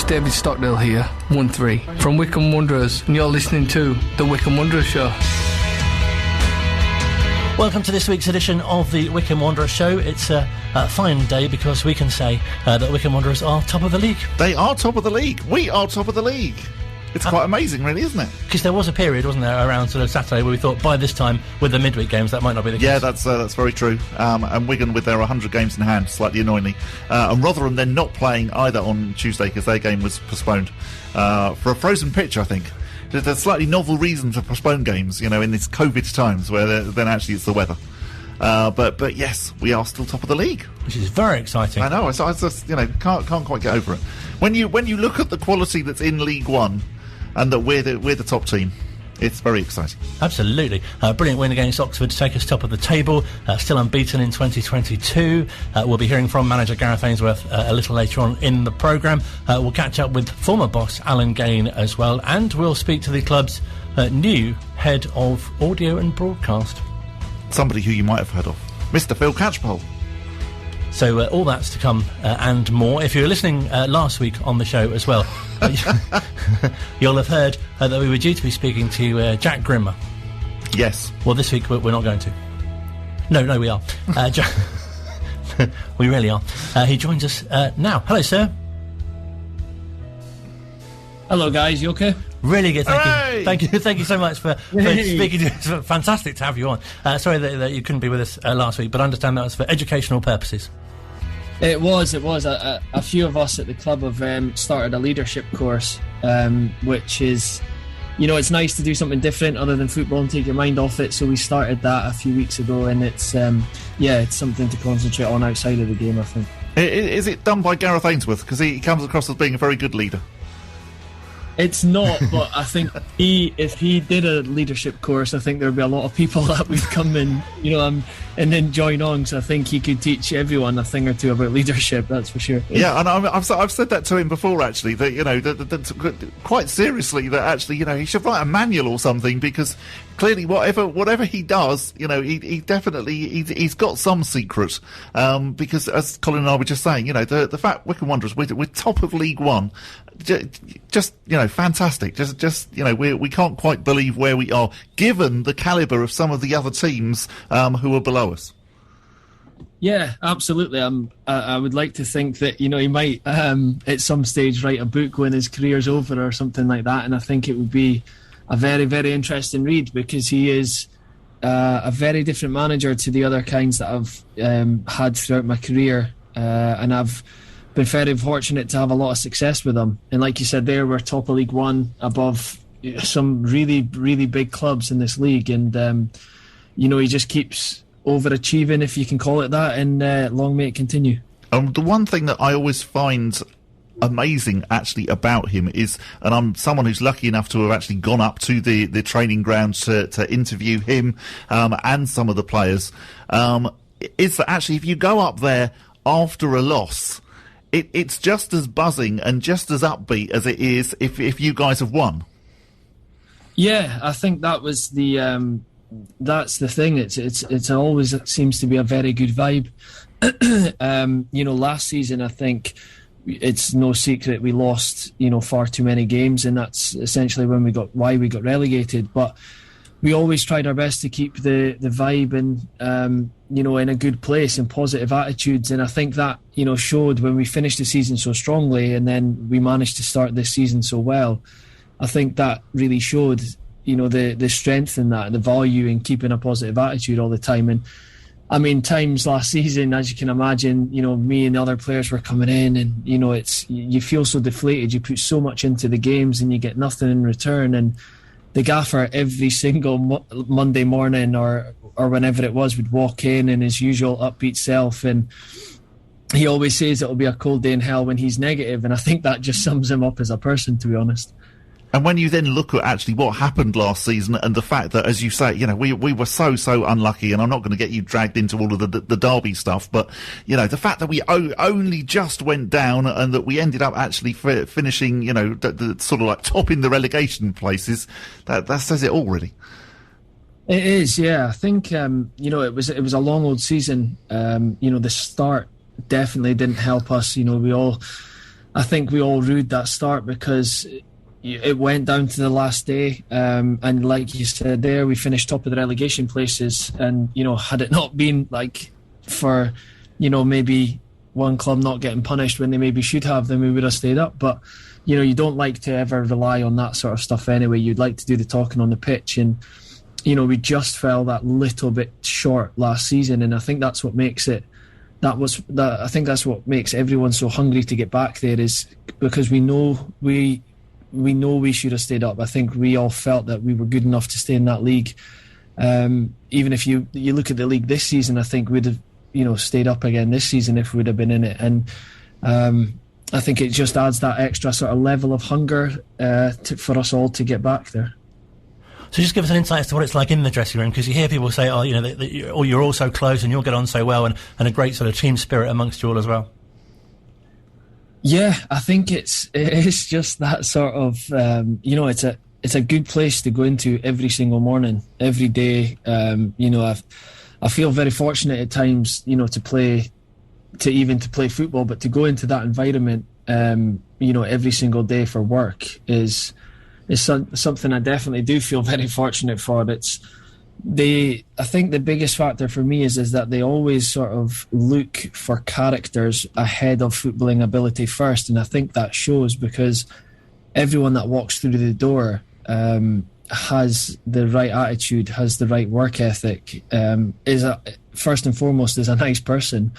David Stockdale here, 1-3, from Wycombe Wanderers, and you're listening to The Wycombe Wanderers Show. Welcome to this week's edition of the Wycombe Wanderers Show. It's a fine day because we can say that Wycombe Wanderers are top of the league. They are top of the league. We are top of the league. It's quite amazing, really, isn't it? Because there was a period, wasn't there, around sort of Saturday where we thought by this time, with the midweek games, that might not be the case. Yeah, that's very true. And Wigan, with their 100 games in hand, slightly annoyingly. And Rotherham then not playing either on Tuesday because their game was postponed for a frozen pitch, I think. There's a slightly novel reason to postpone games, in these COVID times where then actually it's the weather. But yes, we are still top of the league, which is very exciting. I know. I just can't quite get over it. When you look at the quality that's in League One, and that we're the top team, it's very exciting. Absolutely. Brilliant win against Oxford to take us top of the table, still unbeaten in 2022. We'll be hearing from manager Gareth Ainsworth a little later on in the programme. We'll catch up with former boss Alan Gane as well, and we'll speak to the club's new head of audio and broadcast. Somebody who you might have heard of, Mr. Phil Catchpole. So all that's to come and more. If you were listening last week on the show as well, you'll have heard that we were due to be speaking to Jack Grimmer. Yes. Well, this week we're not going to. No, we are. We really are. He joins us now. Hello, sir. Hello, guys. You okay? Really good, thank you so much for speaking to us. It's fantastic to have you on. Sorry that you couldn't be with us last week, but I understand that was for educational purposes. It was. A few of us at the club have started a leadership course, which is, it's nice to do something different other than football and take your mind off it. So we started that a few weeks ago, and it's something to concentrate on outside of the game, I think. Is it done by Gareth Ainsworth? Because he comes across as being a very good leader. It's not, but I think if he did a leadership course, I think there would be a lot of people that would come in, and then join on. So I think he could teach everyone a thing or two about leadership. That's for sure. Yeah, and I've said that to him before, actually. That that quite seriously, that actually, he should write a manual or something, because clearly, whatever he does, he definitely he's got some secret. Because as Colin and I were just saying, the fact Wycombe Wanderers we're top of League One. Just fantastic. Just we can't quite believe where we are, given the calibre of some of the other teams who are below us. Yeah, absolutely. I would like to think that he might at some stage write a book when his career's over or something like that, and I think it would be a very, very interesting read, because he is a very different manager to the other kinds that I've had throughout my career, and I've been very fortunate to have a lot of success with him. And like you said there, we're top of League One, above some really, really big clubs in this league, and he just keeps overachieving, if you can call it that, and long may it continue. The one thing that I always find amazing actually about him is, and I'm someone who's lucky enough to have actually gone up to the training grounds to interview him and some of the players, is that actually if you go up there after a loss, it's just as buzzing and just as upbeat as it is if you guys have won. Yeah, I think that was that's the thing. It's always seems to be a very good vibe. Last season, I think it's no secret we lost far too many games, and that's essentially why we got relegated. But we always tried our best to keep the vibe and in a good place and positive attitudes, and I think that showed when we finished the season so strongly, and then we managed to start this season so well. I think that really showed the strength in that, the value in keeping a positive attitude all the time. And I mean, times last season, as you can imagine, me and the other players were coming in, and you feel so deflated. You put so much into the games and you get nothing in return, and the gaffer every single Monday morning or whenever it was would walk in his usual upbeat self, and he always says it'll be a cold day in hell when he's negative, and I think that just sums him up as a person, to be honest. And when you then look at actually what happened last season, and the fact that, as you say, we were so unlucky, and I'm not going to get you dragged into all of the Derby stuff, but the fact that we only just went down, and that we ended up actually finishing the sort of like top in the relegation places, that says it all, really. It is, yeah. I think it was a long old season. The start definitely didn't help us. We all I think we all rued that start because it went down to the last day, and like you said there, we finished top of the relegation places, and had it not been like for maybe one club not getting punished when they maybe should have, then we would have stayed up. But you don't like to ever rely on that sort of stuff anyway. You'd like to do the talking on the pitch, and we just fell that little bit short last season, and I think that's what makes it. I think that's what makes everyone so hungry to get back there, is because we know we should have stayed up. I think we all felt that we were good enough to stay in that league. Even if you look at the league this season, I think we'd have stayed up again this season if we'd have been in it. And I think it just adds that extra sort of level of hunger for us all to get back there. So just give us an insight as to what it's like in the dressing room, because you hear people say, you're all so close and you'll get on so well, and a great sort of team spirit amongst you all as well. Yeah, I think it is just that sort of, it's a good place to go into every single morning, every day. I feel very fortunate at times, to play football, but to go into that environment, every single day for work is something I definitely do feel very fortunate for. I think the biggest factor for me is that they always sort of look for characters ahead of footballing ability first, and I think that shows because everyone that walks through the door has the right attitude, has the right work ethic, first and foremost is a nice person,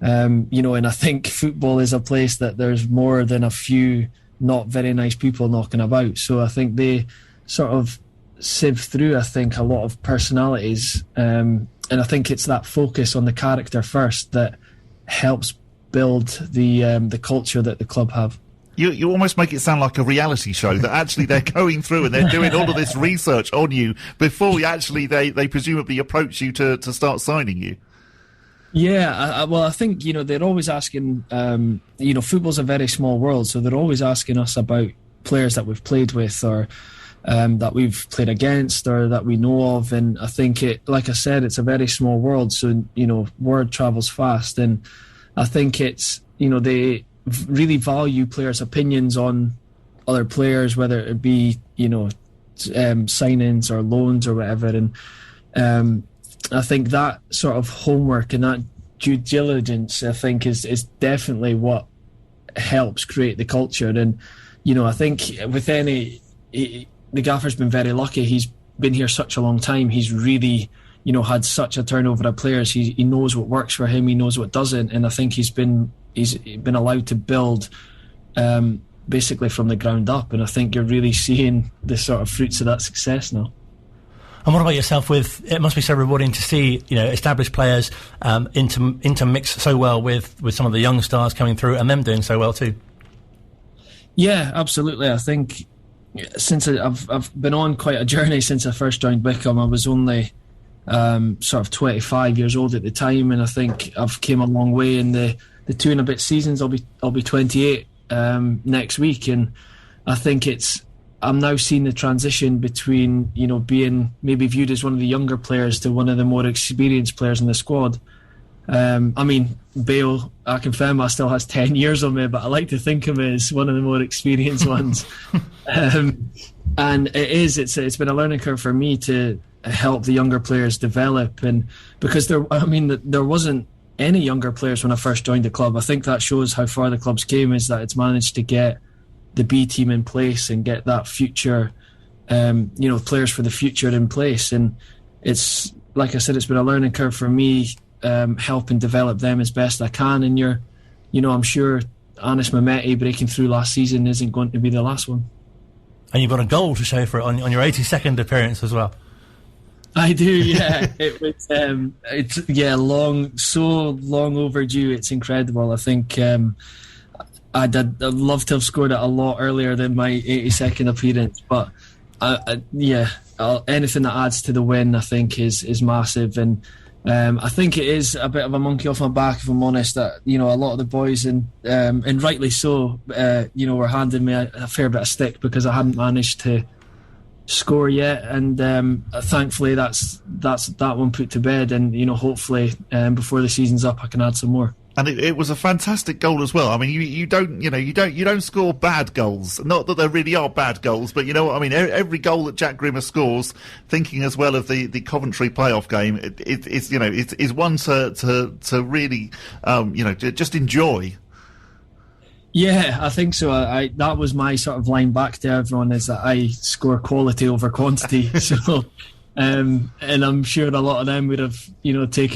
and I think football is a place that there's more than a few not very nice people knocking about. So I think they sort of sieve through, I think, a lot of personalities, and I think it's that focus on the character first that helps build the culture that the club have. You almost make it sound like a reality show, that actually they're going through and they're doing all of this research on you before they presumably approach you to start signing you. Yeah, I think, they're always asking, football's a very small world, so they're always asking us about players that we've played with or that we've played against or that we know of. And I think like I said, it's a very small world, so, word travels fast. And I think it's, they really value players' opinions on other players, whether it be, signings or loans or whatever. And I think that sort of homework and that due diligence, I think, is definitely what helps create the culture. And, I think with the gaffer's been very lucky. He's been here such a long time. He's really, had such a turnover of players. He knows what works for him. He knows what doesn't. And I think he's been allowed to build basically from the ground up. And I think you're really seeing the sort of fruits of that success now. And what about yourself? It must be so rewarding to see established players intermix so well with some of the young stars coming through and them doing so well too. Yeah, absolutely. I think since I've been on quite a journey since I first joined Wycombe. I was only sort of 25 years old at the time, and I think I've came a long way in the 2 and a bit seasons. I'll be 28 next week, and I think I'm now seeing the transition between, being maybe viewed as one of the younger players to one of the more experienced players in the squad. Bale, Akinfenwa still has 10 years on me, but I like to think of him as one of the more experienced ones. And it's been a learning curve for me to help the younger players develop. And because there wasn't any younger players when I first joined the club. I think that shows how far the club's came, is that it's managed to get the B team in place and get that future, players for the future in place. And it's, like I said, it's been a learning curve for me, helping develop them as best I can. And I'm sure Anis Mehmeti breaking through last season isn't going to be the last one. And you've got a goal to show for it on your 82nd appearance as well. I do, yeah. It's long overdue. It's incredible. I think I'd love to have scored it a lot earlier than my 82nd appearance, but anything that adds to the win, I think, is massive. And I think it is a bit of a monkey off my back, if I'm honest, that a lot of the boys, and rightly so, were handing me a fair bit of stick because I hadn't managed to score yet. And thankfully that's that one put to bed, and hopefully before the season's up I can add some more. And it was a fantastic goal as well. I mean, you don't score bad goals. Not that there really are bad goals, but you know what I mean. Every goal that Jack Grimmer scores, thinking as well of the Coventry playoff game, is one to really just enjoy. Yeah, I think so. That was my sort of line back to everyone, is that I score quality over quantity. So, and I'm sure a lot of them would have,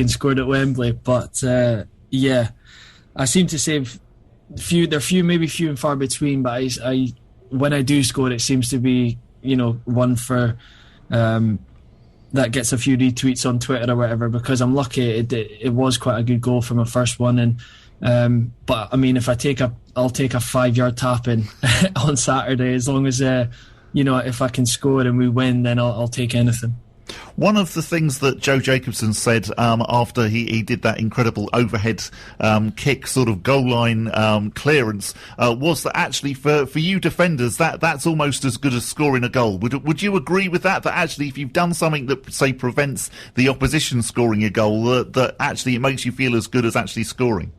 scored at Wembley. But yeah, I seem to save maybe few and far between. But I when I do score, it seems to be one for that gets a few retweets on Twitter or whatever, because I'm lucky. It was quite a good goal for my first one, and but I mean, if I'll take a 5-yard tap in on Saturday, as long as if I can score and we win, then I'll take anything. One of the things that Joe Jacobson said after he did that incredible overhead kick, sort of goal line clearance, was that actually for you defenders, that's almost as good as scoring a goal. Would you agree with that? That actually, if you've done something that, say, prevents the opposition scoring a goal, that actually it makes you feel as good as actually scoring?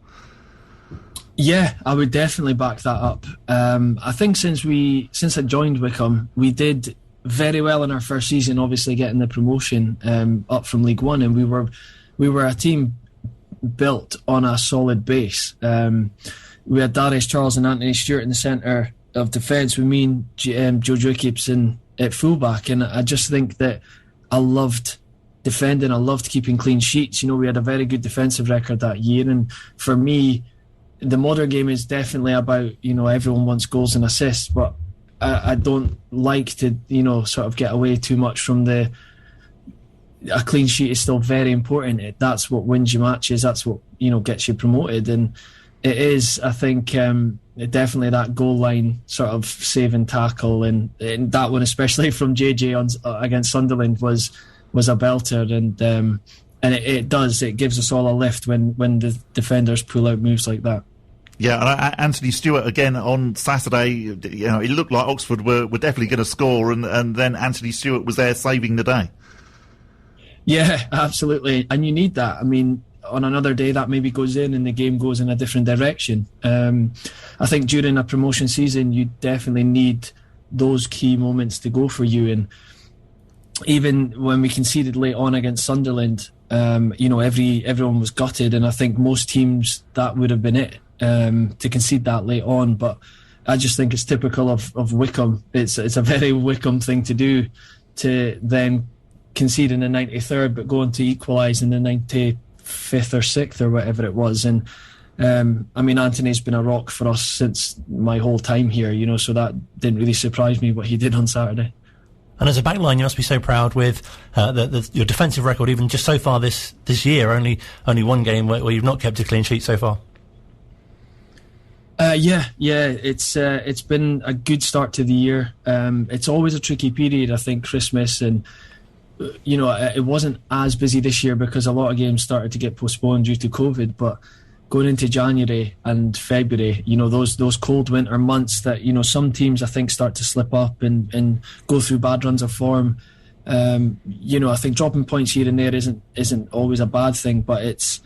Yeah, I would definitely back that up. I think since I joined Wycombe, we did very well in our first season, obviously getting the promotion up from League One, and we were a team built on a solid base. We had Darius Charles and Anthony Stewart in the centre of defence, with me and Joe Jacobson at fullback, and I just think that I loved defending. I loved keeping clean sheets. We had a very good defensive record that year, and for me, the modern game is definitely about, everyone wants goals and assists, but I don't like to, sort of get away too much from a clean sheet is still very important. That's what wins you matches. That's what, gets you promoted. And it is, I think, definitely that goal line sort of save and tackle. And that one, especially from JJ against Sunderland, was a belter. And it gives us all a lift when the defenders pull out moves like that. Yeah, and Anthony Stewart again on Saturday. It looked like Oxford were definitely going to score, and then Anthony Stewart was there saving the day. Yeah, absolutely, and you need that. I mean, on another day that maybe goes in, and the game goes in a different direction. I think during a promotion season, you definitely need those key moments to go for you. And even when we conceded late on against Sunderland, everyone was gutted, and I think most teams that would have been it. To concede that late on, but I just think it's typical of Wycombe. It's a very Wycombe thing to do, to then concede in the 93rd but go on to equalise in the 95th or 6th or whatever it was. And I mean, Anthony's been a rock for us since my whole time here, so that didn't really surprise me what he did on Saturday. And as a backline, you must be so proud with your defensive record, even just so far this year. Only one game where you've not kept a clean sheet so far. Yeah, it's been a good start to the year. It's always a tricky period, I think, Christmas, and it wasn't as busy this year because a lot of games started to get postponed due to COVID. But going into January and February, those cold winter months that some teams I think start to slip up and go through bad runs of form. I think dropping points here and there isn't always a bad thing, but it's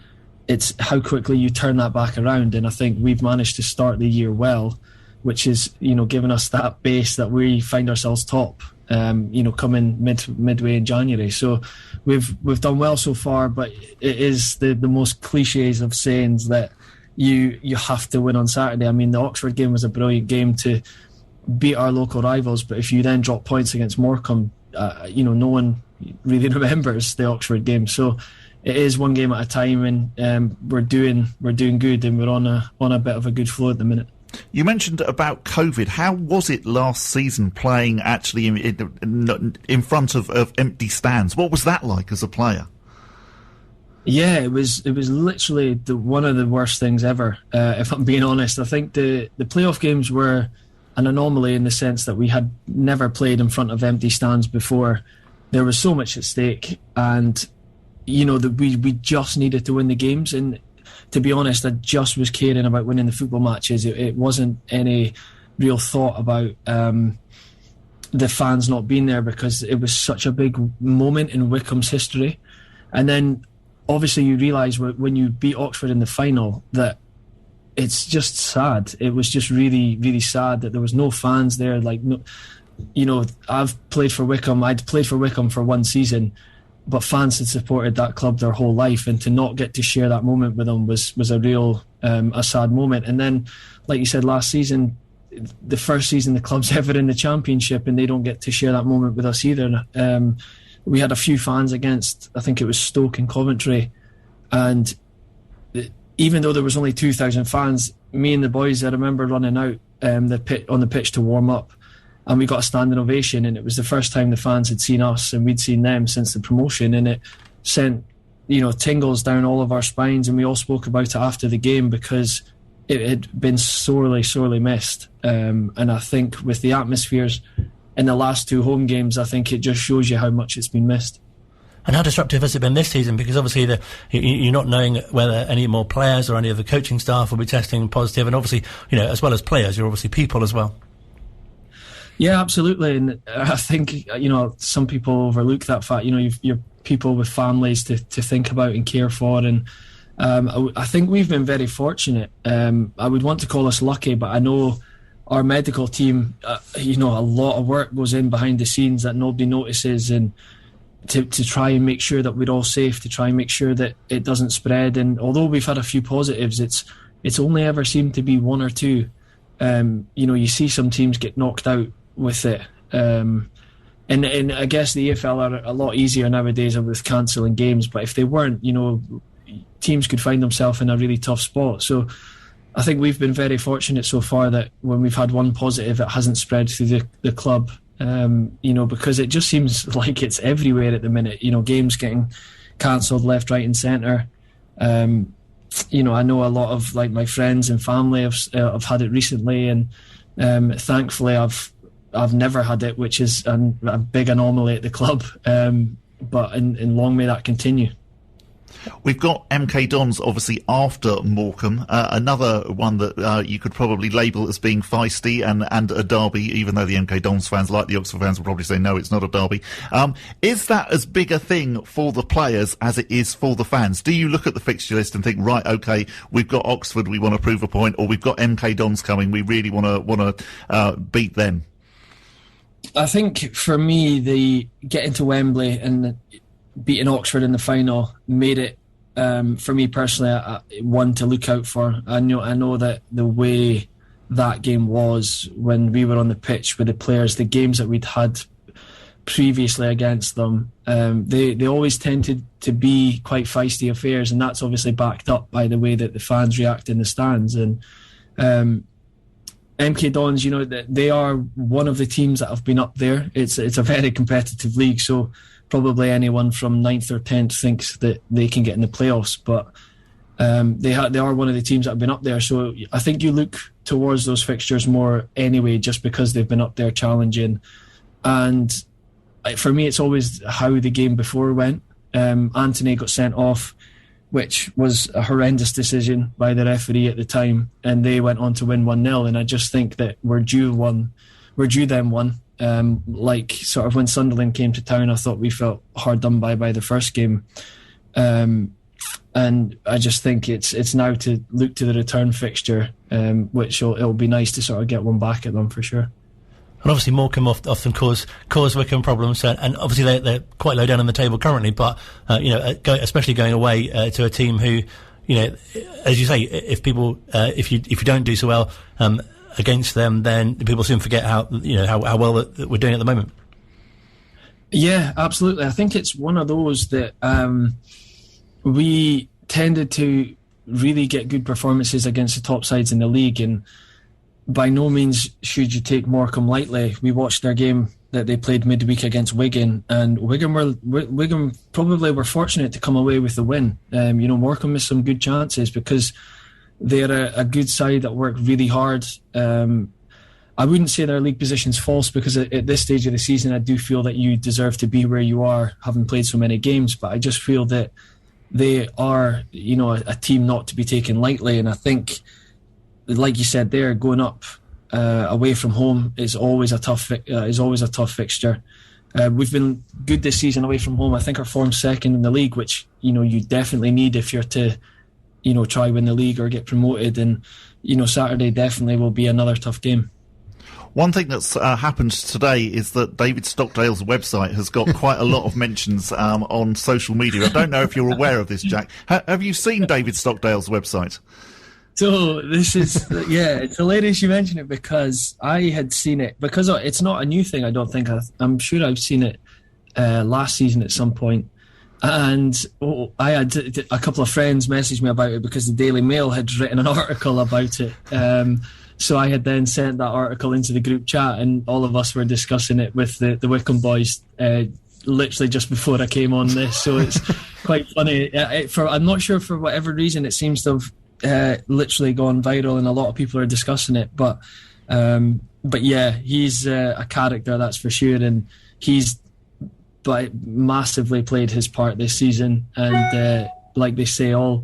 how quickly you turn that back around. And I think we've managed to start the year well, which is, given us that base that we find ourselves top, coming midway in January. So we've done well so far, but it is the most cliches of sayings that you have to win on Saturday. I mean, the Oxford game was a brilliant game to beat our local rivals, but if you then drop points against Morecambe, no one really remembers the Oxford game. So it is one game at a time, and we're doing good, and we're on a bit of a good flow at the minute. You mentioned about COVID. How was it last season playing actually in front of empty stands? What was that like as a player? Yeah, it was literally one of the worst things ever. If I'm being honest, I think the playoff games were an anomaly in the sense that we had never played in front of empty stands before. There was so much at stake, and we just needed to win the games. And to be honest, I just was caring about winning the football matches. It wasn't any real thought about the fans not being there, because it was such a big moment in Wycombe's history. And then obviously you realise when you beat Oxford in the final that it's just sad. It was just really, really sad that there was no fans there. Like, no, you know, I've played for Wycombe. I'd played for Wycombe for one season, but fans had supported that club their whole life, and to not get to share that moment with them was a real a sad moment. And then, like you said, last season, the first season the club's ever in the Championship, and they don't get to share that moment with us either. We had a few fans against, I think it was Stoke and Coventry, and even though there was only 2,000 fans, me and the boys, I remember running out on the pitch to warm up, and we got a standing ovation, and it was the first time the fans had seen us and we'd seen them since the promotion, and it sent, you know, tingles down all of our spines, and we all spoke about it after the game because it had been sorely, sorely missed. And I think with the atmospheres in the last two home games, I think it just shows you how much it's been missed. And how disruptive has it been this season? Because obviously you're not knowing whether any more players or any of the coaching staff will be testing positive, and obviously, you know, as well as players, you're obviously people as well. Yeah, absolutely. And I think, you know, some people overlook that fact. You know, you're people with families to think about and care for, and I think we've been very fortunate. I would want to call us lucky, but I know our medical team, you know, a lot of work goes in behind the scenes that nobody notices, and to try and make sure that we're all safe, to try and make sure that it doesn't spread. And although we've had a few positives, it's only ever seemed to be one or two. You know, you see some teams get knocked out with it. And I guess the EFL are a lot easier nowadays with cancelling games, but if they weren't, you know, teams could find themselves in a really tough spot. So I think we've been very fortunate so far that when we've had one positive, it hasn't spread through the club. You know, because it just seems like it's everywhere at the minute. You know, games getting cancelled left, right and centre. You know, I know a lot of like my friends and family have had it recently, and thankfully I've never had it, which is a big anomaly at the club. But in long may that continue. We've got MK Dons, obviously, after Morecambe. Another one that you could probably label as being feisty and a derby, even though the MK Dons fans, like the Oxford fans, will probably say, no, it's not a derby. Is that as big a thing for the players as it is for the fans? Do you look at the fixture list and think, right, OK, we've got Oxford, we want to prove a point, or we've got MK Dons coming, we really want to beat them? I think for me, the getting to Wembley and beating Oxford in the final made it, for me personally, one to look out for. I know that the way that game was when we were on the pitch with the players, the games that we'd had previously against them, they always tended to be quite feisty affairs, and that's obviously backed up by the way that the fans react in the stands. And MK Dons, you know, they are one of the teams that have been up there. It's a very competitive league, so probably anyone from 9th or 10th thinks that they can get in the playoffs, but they are one of the teams that have been up there. So I think you look towards those fixtures more anyway, just because they've been up there challenging. And for me, it's always how the game before went. Anthony got sent off, which was a horrendous decision by the referee at the time, and they went on to win 1-0. And I just think that we're due them one. Like sort of when Sunderland came to town, I thought we felt hard done by the first game, and I just think it's now to look to the return fixture, which it'll be nice to sort of get one back at them for sure. And obviously Morecambe often cause Wycombe problems, and obviously they're quite low down on the table currently. But you know, especially going away to a team who, you know, as you say, if you don't do so well against them, then people soon forget how well that we're doing at the moment. Yeah, absolutely. I think it's one of those that we tended to really get good performances against the top sides in the league, and by no means should you take Morecambe lightly. We watched their game that they played midweek against Wigan, and Wigan probably were fortunate to come away with the win. You know, Morecambe missed some good chances because they're a good side that work really hard. I wouldn't say their league position's false, because at this stage of the season I do feel that you deserve to be where you are, having played so many games, but I just feel that they are, you know, a team not to be taken lightly. And I think, like you said there, going up away from home is always a tough fixture. We've been good this season away from home. I think our form's second in the league, which you definitely need if you're to try win the league or get promoted. And Saturday definitely will be another tough game. One thing that's happened today is that David Stockdale's website has got quite a lot of mentions on social media. I don't know if you're aware of this, Jack. Have you seen David Stockdale's website? So this is, it's hilarious you mention it, because I had seen it, because it's not a new thing, I don't think. I'm sure I've seen it last season at some point. And I had a couple of friends message me about it because the Daily Mail had written an article about it. So I had then sent that article into the group chat, and all of us were discussing it with the Wycombe boys literally just before I came on this. So it's quite funny. I'm not sure, for whatever reason, it seems to have literally gone viral, and a lot of people are discussing it. But yeah, he's a character, that's for sure, and he's massively played his part this season. And like they say, all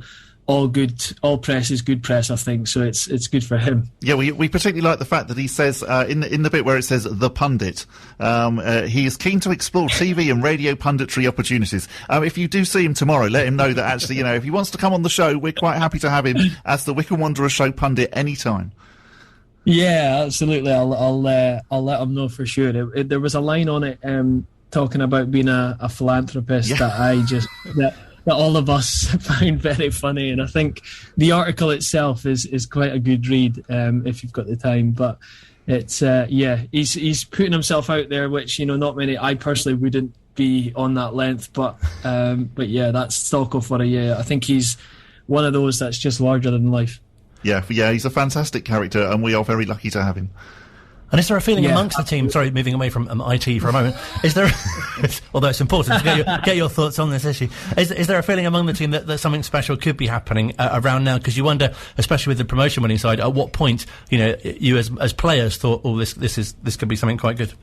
press is good press, I think. So it's good for him. Yeah, we particularly like the fact that he says in the bit where it says the pundit, he is keen to explore TV and radio punditry opportunities. If you do see him tomorrow, let him know that actually, if he wants to come on the show, we're quite happy to have him as the Wycombe Wanderers Show pundit anytime. Yeah, absolutely. I'll let him know for sure. There was a line on it talking about being a philanthropist that all of us found very funny, and I think the article itself is quite a good read if you've got the time. But it's he's putting himself out there, which not many. I personally wouldn't be on that length, but yeah, that's Stocko for a year. I think he's one of those that's just larger than life. Yeah, he's a fantastic character, and we are very lucky to have him. And is there a feeling amongst the team, sorry, moving away from IT for a moment, is there, although it's important to get your thoughts on this issue, is there a feeling among the team that something special could be happening around now? Because you wonder, especially with the promotion winning side, at what point, you as players thought, this could be something quite good?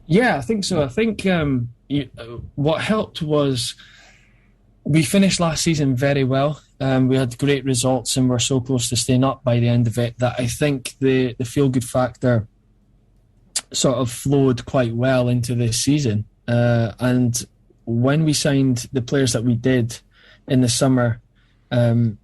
Yeah, I think so. I think what helped was we finished last season very well. We had great results and we're so close to staying up by the end of it that I think the feel-good factor sort of flowed quite well into this season. And when we signed the players that we did in the summer, the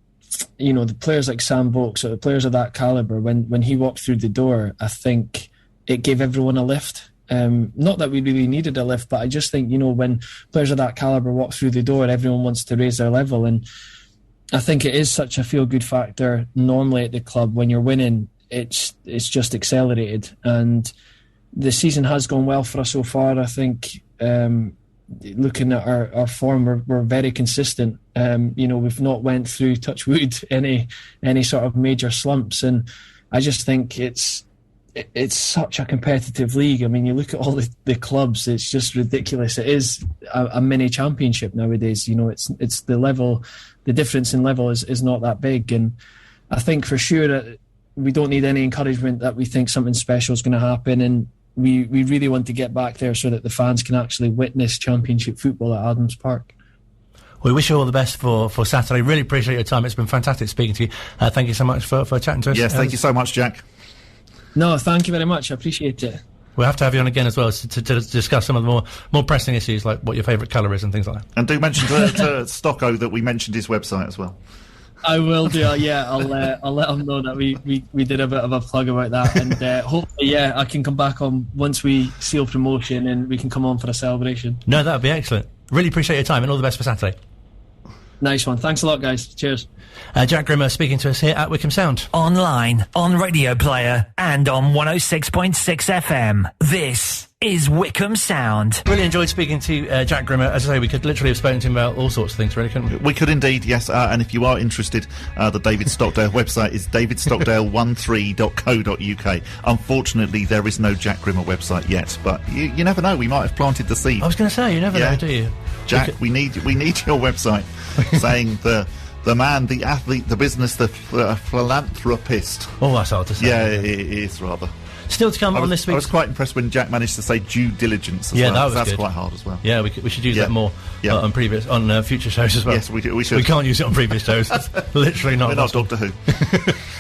players like Sam Vokes, or the players of that calibre, when he walked through the door, I think it gave everyone a lift. Not that we really needed a lift, but I just think, when players of that calibre walk through the door, everyone wants to raise their level. And I think it is such a feel-good factor normally at the club. When you're winning, it's just accelerated. And the season has gone well for us so far. I think looking at our form, we're very consistent. We've not went through, touch wood, any sort of major slumps. And I just think it's such a competitive league. I mean, you look at all the clubs, it's just ridiculous. It is a mini championship nowadays. It's the level, the difference in level is not that big. And I think for sure that we don't need any encouragement that we think something special is going to happen. And we really want to get back there so that the fans can actually witness championship football at Adams Park. We wish you all the best for Saturday. Really appreciate your time. It's been fantastic speaking to you. Thank you so much for chatting to us. Yes, thank you so much, Jack. No, thank you very much. I appreciate it. We'll have to have you on again as well to discuss some of the more pressing issues, like what your favourite colour is and things like that. And do mention to Stocko that we mentioned his website as well. I will do. I'll let him know that we did a bit of a plug about that, and hopefully, I can come back on once we seal promotion and we can come on for a celebration. No, that would be excellent. Really appreciate your time and all the best for Saturday. Nice one. Thanks a lot, guys. Cheers. Jack Grimmer speaking to us here at Wycombe Sound. Online, on Radio Player, and on 106.6 FM. This is Wycombe Sound. Really enjoyed speaking to Jack Grimmer. As I say, we could literally have spoken to him about all sorts of things, really, couldn't we? We could indeed, yes. And if you are interested, the David Stockdale website is davidstockdale13.co.uk. Unfortunately, there is no Jack Grimmer website yet, but you never know. We might have planted the seed. I was going to say, you never know, do you? Jack, we need your website saying the man, the athlete, the business, the philanthropist. Oh, that's hard to say. Yeah, it is rather. Still to come on this week. I was quite impressed when Jack managed to say due diligence as yeah, well. That's quite hard as well. Yeah, we should use that more on future shows as well. Yes, we should. We can't use it on previous shows. It's literally not. We're not Doctor Who.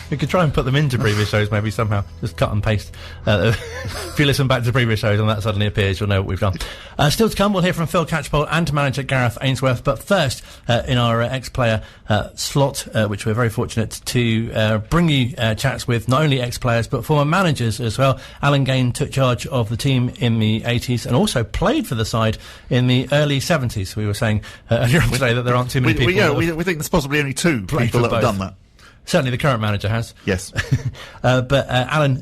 We could try and put them into previous shows maybe somehow. Just cut and paste. If you listen back to previous shows and that suddenly appears, you'll know what we've done. Still to come, we'll hear from Phil Catchpole and manager Gareth Ainsworth. But first, in our ex-player slot, which we're very fortunate to bring you chats with not only ex-players but former managers as well. Alan Gane took charge of the team in the 80s and also played for the side in the early 70s. We were saying earlier on today that there aren't too many people. We think there's possibly only two people that have done that. Certainly the current manager has. Yes. But Alan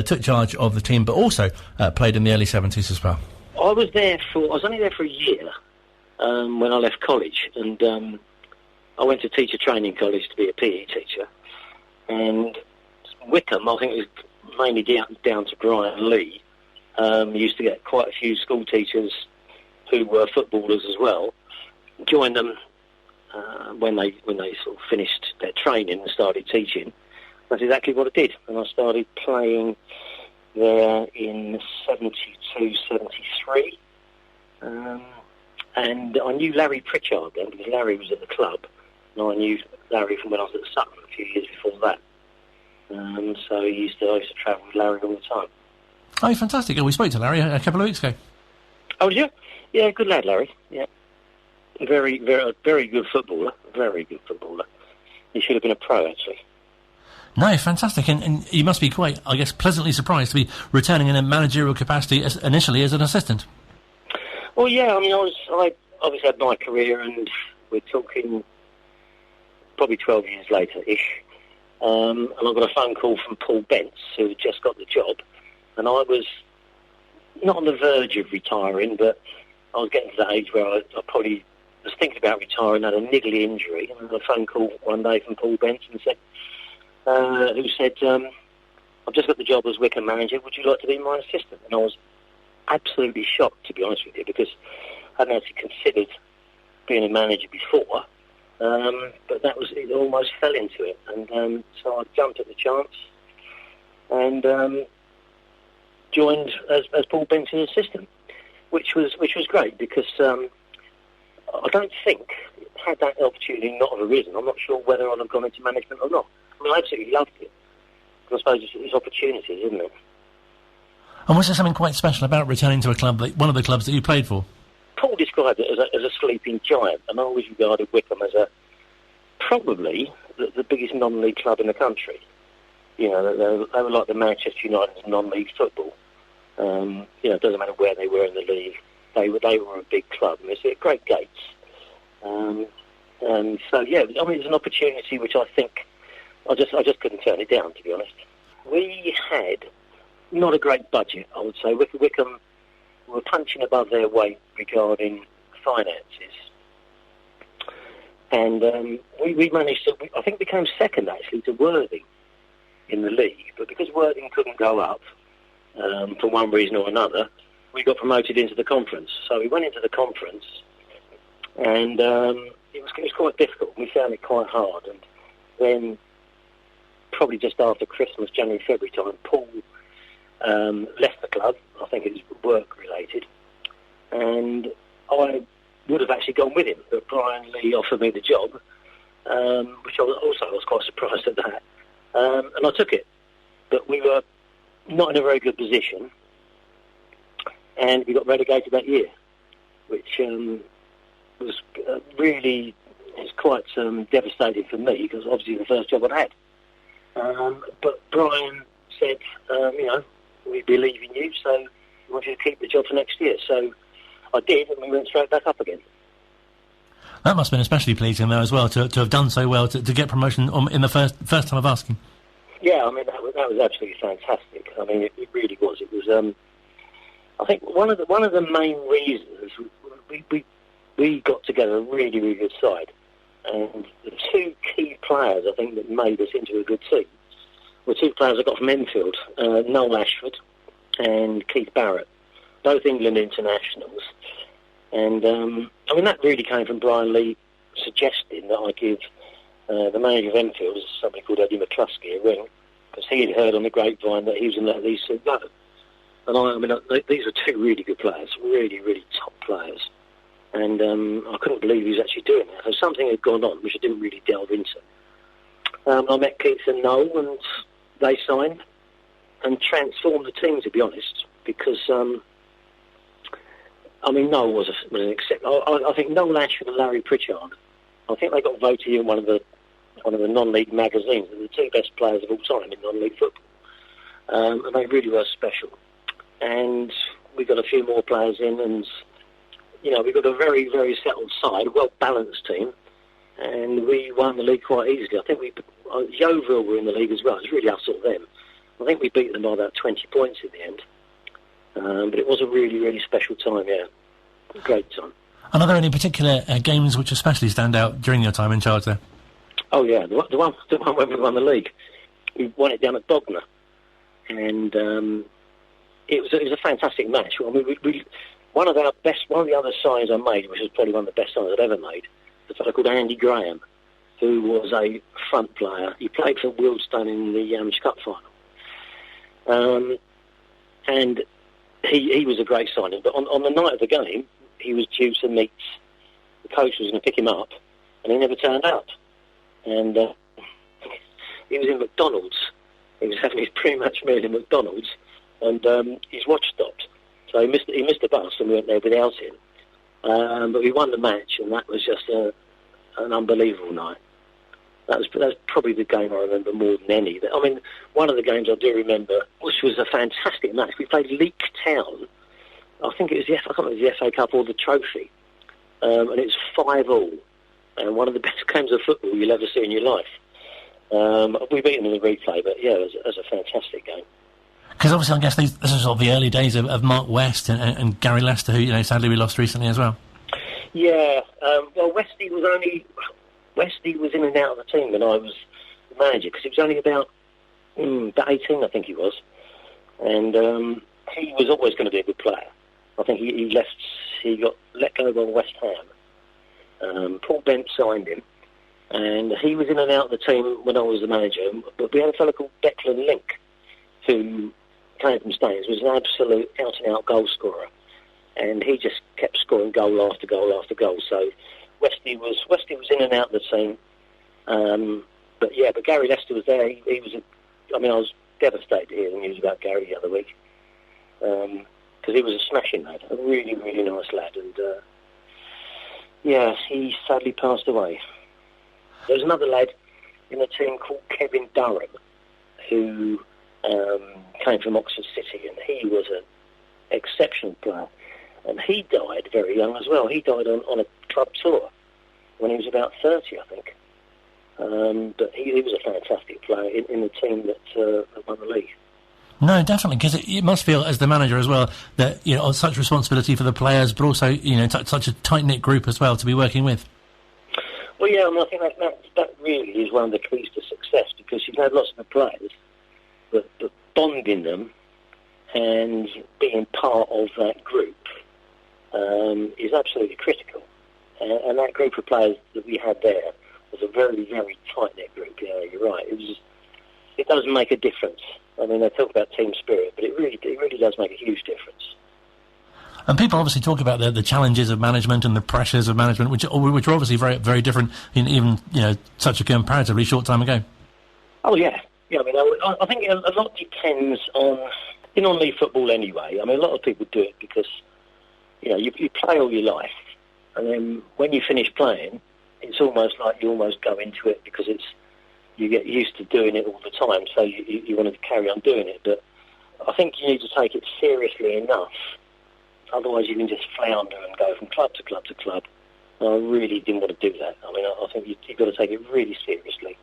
took charge of the team, but also played in the early 70s as well. I was only there for a year when I left college, and I went to teacher training college to be a PE teacher. And Wycombe, I think it was mainly down to Brian Lee, used to get quite a few school teachers who were footballers as well, joined them when they sort of finished their training and started teaching. That's exactly what I did, and I started playing there in 72, 73, and I knew Larry Pritchard then because Larry was at the club, and I knew Larry from when I was at Sutton a few years before that. So I used to travel with Larry all the time. Oh, fantastic! We spoke to Larry a couple of weeks ago. Oh, did you? Yeah, good lad, Larry. Yeah. Very, very good footballer. Very good footballer. He should have been a pro, actually. No, fantastic. And you must be quite, I guess, pleasantly surprised to be returning in a managerial capacity initially as an assistant. Well, yeah, I mean, I obviously had my career, and we're talking probably 12 years later-ish. And I got a phone call from Paul Bentz, who had just got the job. And I was not on the verge of retiring, but I was getting to that age where I probably was thinking about retiring, had a niggly injury, and I got a phone call one day from Paul Bentz and said, I've just got the job as Wycombe manager, would you like to be my assistant? And I was absolutely shocked, to be honest with you, because I hadn't actually considered being a manager before, but it almost fell into it, and so I jumped at the chance and joined as Paul Bentz's assistant, which was great because I don't think, had that opportunity not have arisen, I'm not sure whether I'd have gone into management or not. I mean, I absolutely loved it. I suppose it's opportunities, isn't it? And was there something quite special about returning to one of the clubs that you played for? Paul described it as a sleeping giant, and I always regarded Wycombe as probably the biggest non-league club in the country. You know, they were like the Manchester United of non-league football. It doesn't matter where they were in the league. They were a big club, and it's great gates. And so, yeah, I mean, it's an opportunity which I think I just couldn't turn it down, to be honest. We had not a great budget, I would say. Wycombe were punching above their weight regarding finances. And we managed to, I think, became second, actually, to Worthing in the league. But because Worthing couldn't go up, for one reason or another, we got promoted into the conference. So we went into the conference, and it was quite difficult. We found it quite hard. And then, probably just after Christmas, January, February time, Paul left the club. I think it was work-related. And I would have actually gone with him, but Brian Lee offered me the job, which I was quite surprised at that. And I took it. But we were not in a very good position, and we got relegated that year, which was really quite devastating for me, because obviously the first job I'd had. But Brian said, we believe in you, so we want you to keep the job for next year. So I did, and we went straight back up again. That must have been especially pleasing, though, as well, to have done so well, to get promotion in the first time of asking. Yeah, I mean, that was absolutely fantastic. I mean, it really was. It was, I think, one of the main reasons we got together a really, really good side. And the two key players, I think, that made us into a good team were two players I got from Enfield, Noel Ashford and Keith Barrett, both England internationals. And, that really came from Brian Lee suggesting that I give the manager of Enfield, somebody called Eddie McCluskey, a ring, because he had heard on the grapevine that he was going to let these two go. And these are two really good players, really, really top players. And I couldn't believe he was actually doing that. So something had gone on, which I didn't really delve into. I met Keith and Noel, and they signed and transformed the team, to be honest, because, Noel was an exception. I think Noel Ashford and Larry Pritchard, I think they got voted in one of the non-league magazines as the two best players of all time in non-league football. And they really were special. And we got a few more players in, and, we got a very, very settled side, a well-balanced team, and we won the league quite easily. I think Yeovil were in the league as well. It was really us or them. I think we beat them by about 20 points in the end. But it was a really, really special time, yeah. A great time. And are there any particular games which especially stand out during your time in charge there? Oh, yeah, the one when we won the league. We won it down at Bognor. And it was a fantastic match. I mean, one of the other signings I made, which was probably one of the best signings I've ever made, was a fellow called Andy Graham, who was a front player. He played for Wealdstone in the Cup final. And he was a great signing. But on the night of the game, he was due to meet, the coach was going to pick him up, and he never turned up. And he was in McDonald's. He was having his pre-match meal in McDonald's, and his watch stopped. So he missed the bus, and we went there without him. But we won the match, and that was just an unbelievable night. That was probably the game I remember more than any. I mean, one of the games I do remember, which was a fantastic match. We played Leek Town. I think it was I can't remember the FA Cup or the Trophy, and it was 5-5. And one of the best games of football you'll ever see in your life. We beat them in the replay, but yeah, it was a fantastic game. Because obviously, I guess this is sort of the early days of Mark West and Gary Lester, who sadly we lost recently as well. Yeah, well, Westy was in and out of the team when I was the manager, because he was only about 18, I think he was, and he was always going to be a good player. I think he got let go by West Ham. Paul Bent signed him, and he was in and out of the team when I was the manager. But we had a fellow called Declan Link, who came from Staines, was an absolute out-and-out goal scorer, and he just kept scoring goal after goal after goal. So Westy was in and out of the team. But Gary Lester was there. I was devastated to hear the news about Gary the other week, because he was a smashing lad, a really, really nice lad, and he sadly passed away. There was another lad in the team called Kevin Durham, who came from Oxford City, and he was an exceptional player. And he died very young as well. He died on a club tour when he was about 30, I think. But he was a fantastic player in the team that won the league. No, definitely, because it must feel, as the manager as well, that such responsibility for the players, but also such a tight-knit group as well to be working with. Well, yeah, I think that really is one of the keys to success, because you've had lots of the players, but bonding them and being part of that group is absolutely critical. And that group of players that we had there was a very, very tight-knit group. Yeah, you're right. It does make a difference. I mean, they talk about team spirit, but it really does make a huge difference. And people obviously talk about the challenges of management and the pressures of management, which are obviously very, very different in even such a comparatively short time ago. Oh yeah. I mean, I think a lot depends on non-league football anyway. I mean, a lot of people do it because you play all your life, and then when you finish playing, it's almost like you almost go into it because you get used to doing it all the time, so you want to carry on doing it. But I think you need to take it seriously enough, otherwise you can just flounder and go from club to club to club. And I really didn't want to do that. I mean, I think you've got to take it really seriously,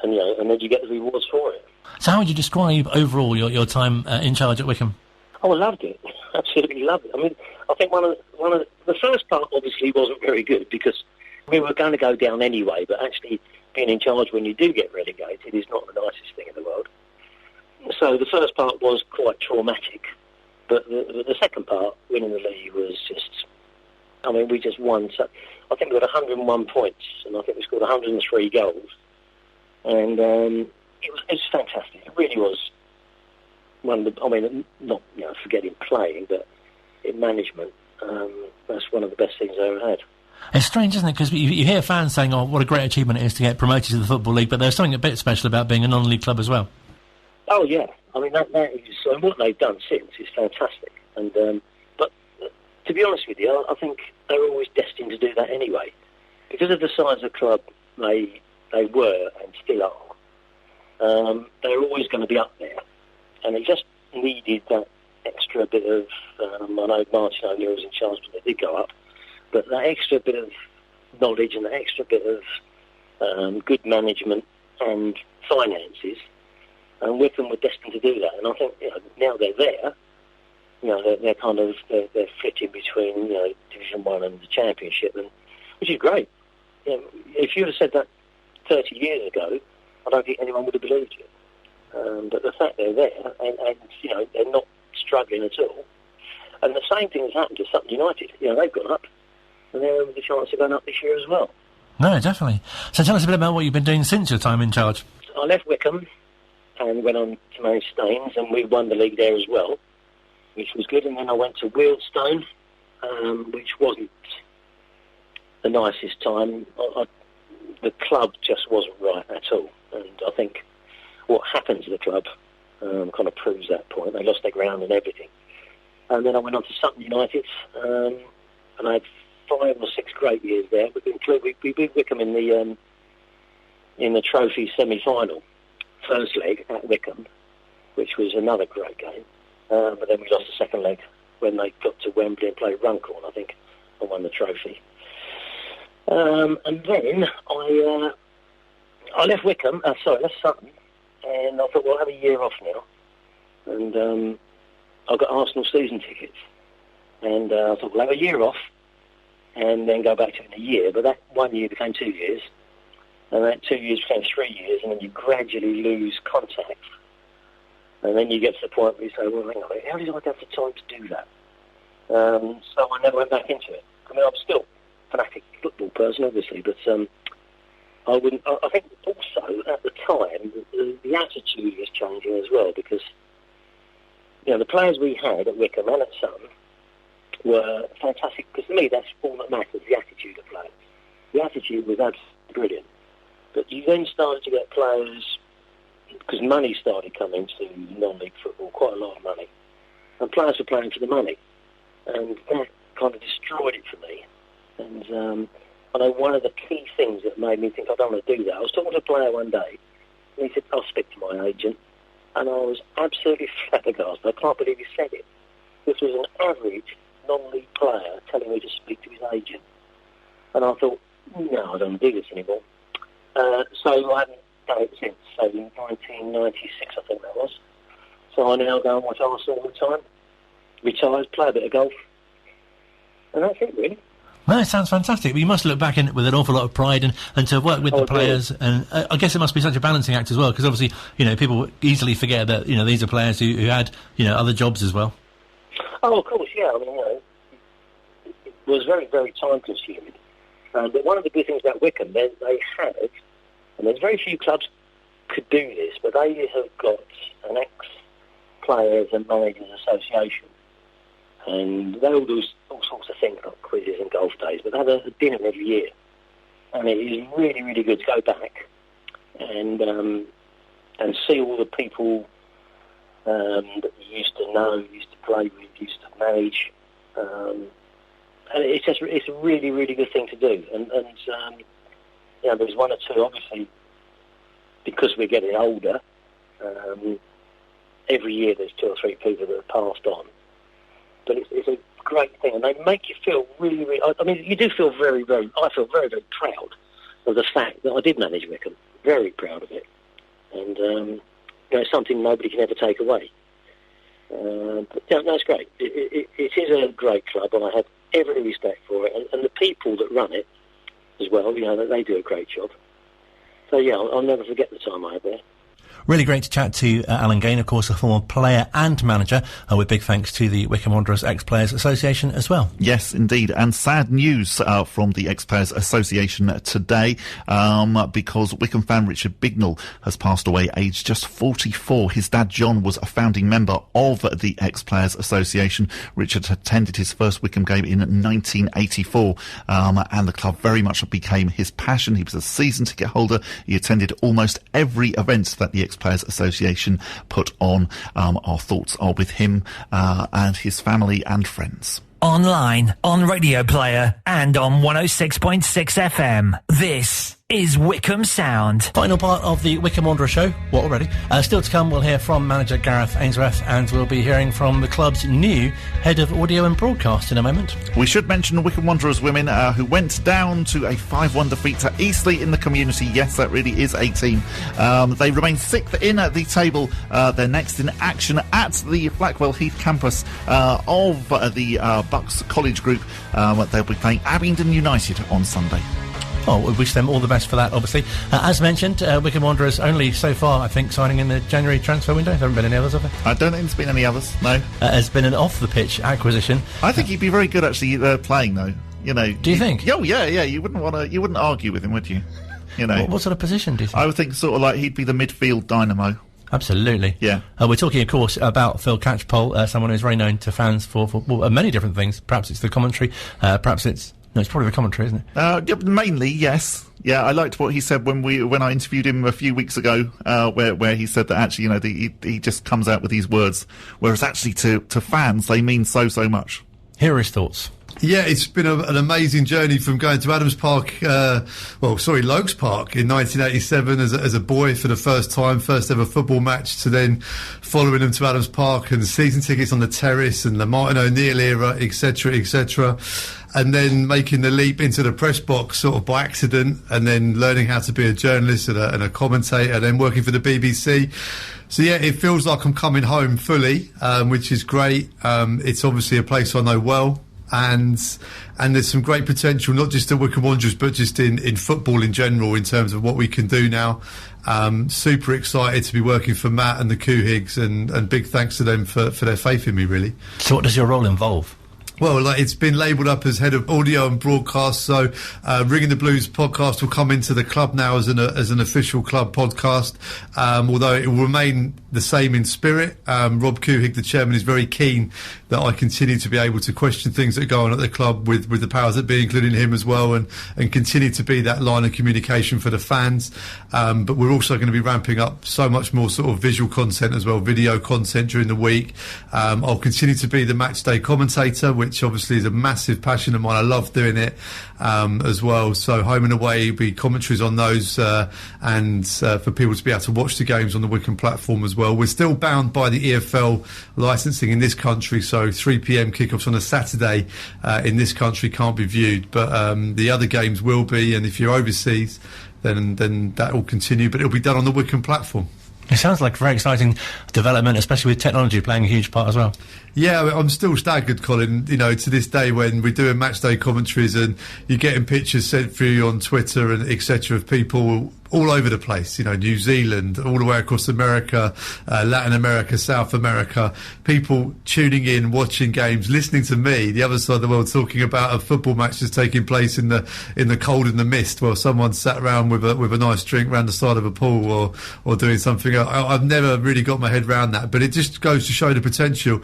and then you get the rewards for it. So how would you describe overall your time in charge at Wycombe? Oh, I loved it. Absolutely loved it. I mean, I think one of the first part obviously wasn't very good because we were going to go down anyway, but actually being in charge when you do get relegated is not the nicest thing in the world. So the first part was quite traumatic, but the second part, winning the league, was just... I mean, we just won. So I think we got 101 points, and I think we scored 103 goals. And it was fantastic. It really was one of the. I mean, not forgetting playing, but in management, that's one of the best things I ever had. It's strange, isn't it? Because you hear fans saying, "Oh, what a great achievement it is to get promoted to the Football League," but there's something a bit special about being a non-league club as well. Oh yeah, I mean that is, and what they've done since is fantastic. And but to be honest with you, I think they were always destined to do that anyway, because of the size of the club they were and still are. They're always going to be up there, and they just needed that extra bit of. I know Martin O'Neill was in charge when they did go up. But that extra bit of knowledge and that extra bit of good management and finances, and Wycombe were destined to do that. And I think now they're there. They're kind of they're flitting between Division 1 and the Championship, and which is great. If you would have said that 30 years ago, I don't think anyone would have believed you. But the fact they're there, and they're not struggling at all. And the same thing has happened to Sutton United. They've gone up. And they're with the chance of going up this year as well. No, definitely. So tell us a bit about what you've been doing since your time in charge. I left Wycombe and went on to manage Staines, and we won the league there as well, which was good. And then I went to Wealdstone, which wasn't the nicest time. The club just wasn't right at all. And I think what happened to the club kind of proves that point. They lost their ground and everything. And then I went on to Sutton United, and I had 5 or 6 great years there. We beat Wycombe in the trophy semi-final, first leg at Wycombe, which was another great game. But then we lost the second leg when they got to Wembley and played Runcorn, I think, and won the trophy. And then I left Wycombe, left Sutton, and I thought, well, I'll have a year off now. And I got Arsenal season tickets, and I thought, well, I'll have a year off. And then go back to it in a year. But that 1 year became 2 years, and that 2 years became 3 years, and then you gradually lose contact. And then you get to the point where you say, well, hang on, how did I have the time to do that? So I never went back into it. I mean, I'm still a fanatic football person, obviously, but I wouldn't. I think also, at the time, the attitude was changing as well, because the players we had at Wycombe and at Sutton were fantastic, because to me that's all that matters, the attitude of players. The attitude was absolutely brilliant. But you then started to get players, because money started coming to non-league football, quite a lot of money, and players were playing for the money, and that kind of destroyed it for me. And I know one of the key things that made me think I don't want to do that, I was talking to a player one day, and he said, I'll speak to my agent, and I was absolutely flabbergasted. I can't believe he said it. This was an average non-league player telling me to speak to his agent. And I thought, no, I don't do this anymore. So I haven't done it since, so in 1996 I think that was. So I now go and watch Arsenal all the time, retired, play a bit of golf, and that's it really. No, it sounds fantastic. But you must look back in it with an awful lot of pride and to work with the players. And I guess it must be such a balancing act as well, because obviously, people easily forget that, these are players who had, other jobs as well. Oh, of course, yeah. I mean, it was very, very time-consuming. But one of the good things about Wycombe, they had, and there's very few clubs could do this, but they have got an ex-players and managers association, and they all do all sorts of things like quizzes and golf days, but they have a dinner every year, and it is really, really good to go back and see all the people that you used to know, used to play with, used to manage, and it's a really, really good thing to do. And there's one or two, obviously, because we're getting older. Every year there's 2 or 3 people that have passed on, but it's a great thing, and they make you feel really, really. I mean, you do feel very, very. I feel very, very proud of the fact that I did manage Wycombe. Very proud of it, and it's something nobody can ever take away. But it's great. It is a great club, and I have every respect for it, and the people that run it as well. That they do a great job. So yeah, I'll never forget the time I had there. Really great to chat to Alan Gane, of course, a former player and manager, with big thanks to the Wycombe Wanderers Ex-Players Association as well. Yes, indeed. And sad news from the Ex-Players Association today, because Wycombe fan Richard Bignell has passed away aged just 44. His dad John was a founding member of the Ex-Players Association. Richard attended his first Wycombe game in 1984, and the club very much became his passion. He was a season ticket holder. He attended almost every event that the Ex-Players Association put on. Our thoughts are with him and his family and friends. Online, on Radio Player, and on 106.6 FM. This is Wycombe Sound. Final part of the Wycombe Wanderers Show. What already? Still to come, we'll hear from manager Gareth Ainsworth, and we'll be hearing from the club's new head of audio and broadcast in a moment. We should mention the Wycombe Wanderers women who went down to a 5-1 defeat to Eastleigh in the Community. Yes, that really is a team. They remain 6th in the table. They're next in action at the Blackwell Heath campus of the Bucks College Group. They'll be playing Abingdon United on Sunday. Oh, we wish them all the best for that, obviously. As mentioned, Wycombe Wanderers only so far, I think, signing in the January transfer window. There haven't been any others, have there? I don't think there's been any others, no. Has been an off-the-pitch acquisition. I think he'd be very good, actually, playing, though. You know. Do you think? Oh, yeah. You wouldn't argue with him, would you? You know. What sort of position do you think? I would think sort of like he'd be the midfield dynamo. Absolutely. Yeah. We're talking, of course, about Phil Catchpole, someone who's very known to fans for many different things. Perhaps it's the commentary, perhaps it's... No, it's probably the commentary, isn't it? Mainly, yes. Yeah, I liked what he said when I interviewed him a few weeks ago, where he said that actually, you know, he just comes out with these words, whereas actually to fans they mean so much. Here are his thoughts. Yeah, it's been an amazing journey from going to Adams Park, Lokes Park in 1987 as a boy for the first time, first ever football match, to then following them to Adams Park and season tickets on the terrace and the Martin O'Neill era, etc. And then making the leap into the press box sort of by accident, and then learning how to be a journalist and a commentator, and then working for the BBC. So yeah, it feels like I'm coming home fully, which is great. It's obviously a place I know well. And there's some great potential, not just at Wycombe Wanderers, but just in football in general, in terms of what we can do now. Super excited to be working for Matt and the Coohigs, and big thanks to them for their faith in me, really. So what does your role involve? Well, it's been labelled up as head of audio and broadcast, so Ringing the Blues podcast will come into the club now as an official club podcast, although it will remain the same in spirit. Rob Coohig, the chairman, is very keen that I continue to be able to question things that go on at the club with the powers that be, including him as well, and continue to be that line of communication for the fans. But we're also going to be ramping up so much more sort of visual content as well, video content during the week. I'll continue to be the match day commentator, which obviously is a massive passion of mine. I love doing it as well. So home and away, be commentaries on those, and for people to be able to watch the games on the Wycombe platform as well. We're still bound by the EFL licensing in this country, so 3 p.m. kickoffs on a Saturday in this country can't be viewed, but the other games will be, and if you're overseas, then that will continue, but it'll be done on the Wycombe platform. It sounds like a very exciting development, especially with technology playing a huge part as well. Yeah, I'm still staggered, Colin, you know, to this day when we're doing match day commentaries and you're getting pictures sent through you on Twitter and etc. of people all over the place, you know, New Zealand, all the way across America, Latin America, South America, people tuning in, watching games, listening to me, the other side of the world, talking about a football match that's taking place in the cold and the mist while someone sat around with a nice drink around the side of a pool or doing something else. I've never really got my head around that, but it just goes to show the potential.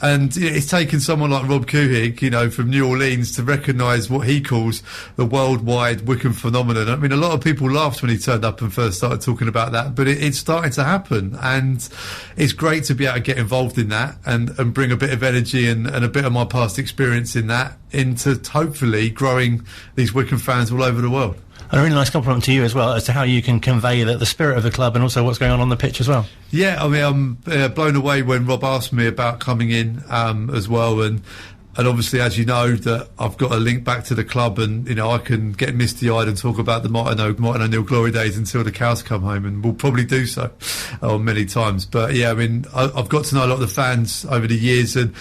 And it's taken someone like Rob Coohig, you know, from New Orleans to recognise what he calls the worldwide Wycombe phenomenon. I mean, a lot of people laughed when he turned up and first started talking about that, but it's starting to happen. And it's great to be able to get involved in that and bring a bit of energy and a bit of my past experience in that into hopefully growing these Wycombe fans all over the world. And a really nice compliment to you as well as to how you can convey the spirit of the club and also what's going on the pitch as well. Yeah, I mean, I'm blown away when Rob asked me about coming in as well, and obviously, as you know, that I've got a link back to the club, and you know, I can get misty-eyed and talk about the Martin O'Neill glory days until the cows come home, and we'll probably do so many times. But yeah, I mean, I've got to know a lot of the fans over the years, and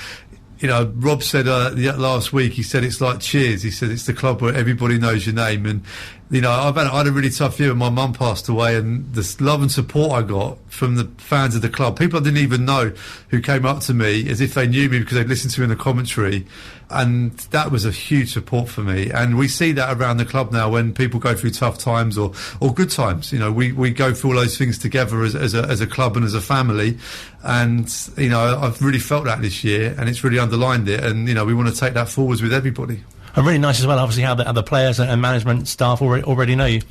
you know, Rob said last week, he said it's like Cheers. He said it's the club where everybody knows your name, and you know, I had a really tough year when my mum passed away, and the love and support I got from the fans of the club, people I didn't even know, who came up to me as if they knew me because they'd listened to me in the commentary, and that was a huge support for me. And we see that around the club now when people go through tough times or good times. You know, we go through all those things together as a club and as a family, and you know, I've really felt that this year, and it's really underlined it. And you know, we want to take that forwards with everybody. And really nice as well, obviously, how the players and management staff already know you.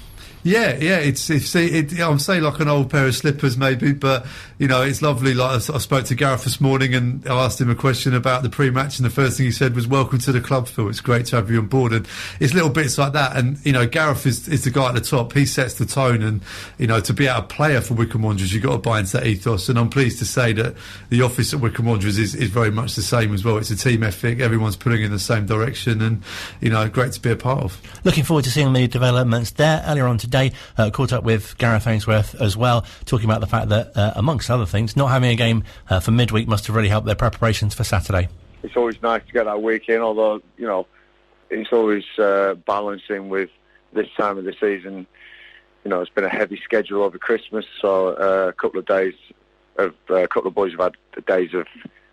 Yeah, I'm saying like an old pair of slippers maybe, but you know, it's lovely. Like I spoke to Gareth this morning and I asked him a question about the pre-match, and the first thing he said was, "Welcome to the club, Phil. It's great to have you on board." And it's little bits like that. And you know, Gareth is the guy at the top. He sets the tone, and you know, to be a player for Wycombe Wanderers, you've got to buy into that ethos. And I'm pleased to say that the office at Wycombe Wanderers is very much the same as well. It's a team ethic. Everyone's pulling in the same direction, and you know, great to be a part of. Looking forward to seeing the developments there. Earlier on today, caught up with Gareth Ainsworth as well, talking about the fact that, amongst other things, not having a game for midweek must have really helped their preparations for Saturday. It's always nice to get that week in, although, you know, it's always balancing with this time of the season. You know, it's been a heavy schedule over Christmas, so a couple of boys have had days of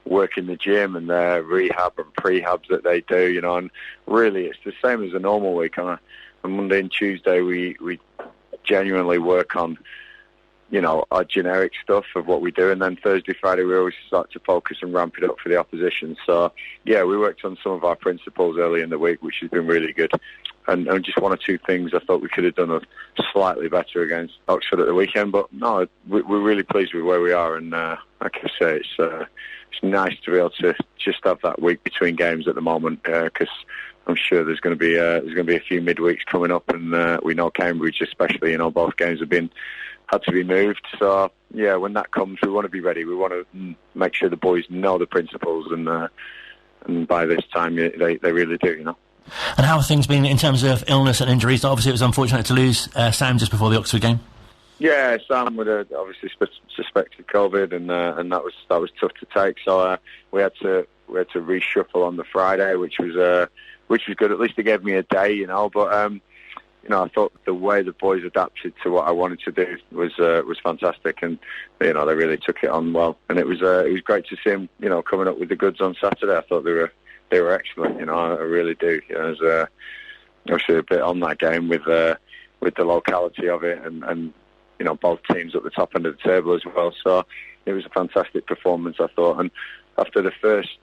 work in the gym and their rehab and prehabs that they do, you know, and really it's the same as a normal week. On Monday and Tuesday we genuinely work on, you know, our generic stuff of what we do, and then Thursday, Friday we always start to focus and ramp it up for the opposition. So yeah, we worked on some of our principles early in the week, which has been really good, and just one or two things I thought we could have done slightly better against Oxford at the weekend, but no, we're really pleased with where we are, and like I say, it's nice to be able to just have that week between games at the moment, because I'm sure there's going to be a few midweeks coming up, and we know Cambridge especially, you know, both games had to be moved. So yeah, when that comes, we want to be ready. We want to make sure the boys know the principles, and by this time they really do, you know. And how have things been in terms of illness and injuries? Obviously, it was unfortunate to lose Sam just before the Oxford game. Yeah, Sam would have obviously suspected COVID, and that was tough to take. So we had to reshuffle on the Friday, which was good. At least it gave me a day, you know. But you know, I thought the way the boys adapted to what I wanted to do was fantastic, and you know, they really took it on well. And it was great to see them, you know, coming up with the goods on Saturday. I thought they were excellent, you know. I really do. You know, there's obviously a bit on that game with the locality of it, and you know, both teams at the top end of the table as well. So it was a fantastic performance, I thought. And after the first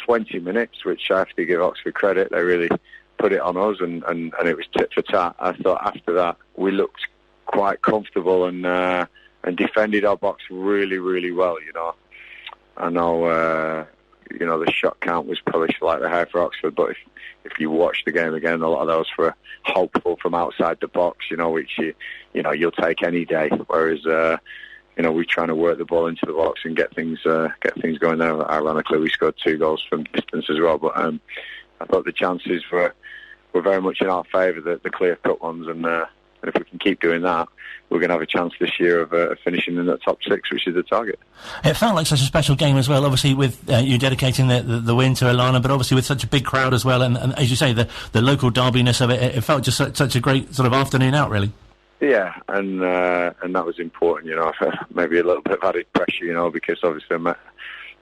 20 minutes, which I have to give Oxford credit, they really put it on us, and it was tit for tat. I thought after that we looked quite comfortable and defended our box really, really well, you know. I know, you know, the shot count was probably slightly high for Oxford, but if you watch the game again, a lot of those were hopeful from outside the box, you know, which you'll take any day. Whereas, you know, we're trying to work the ball into the box and get things going there. Ironically, we scored 2 goals from distance as well, but I thought the chances were very much in our favour, the clear-cut ones, and if we can keep doing that, we're going to have a chance this year of finishing in the top 6, which is the target. It felt like such a special game as well, obviously with you dedicating the win to Alana, but obviously with such a big crowd as well, and as you say, the local derbyness of it, it felt just such a great sort of afternoon out, really. Yeah, and that was important, you know. Maybe a little bit of added pressure, you know, because obviously I met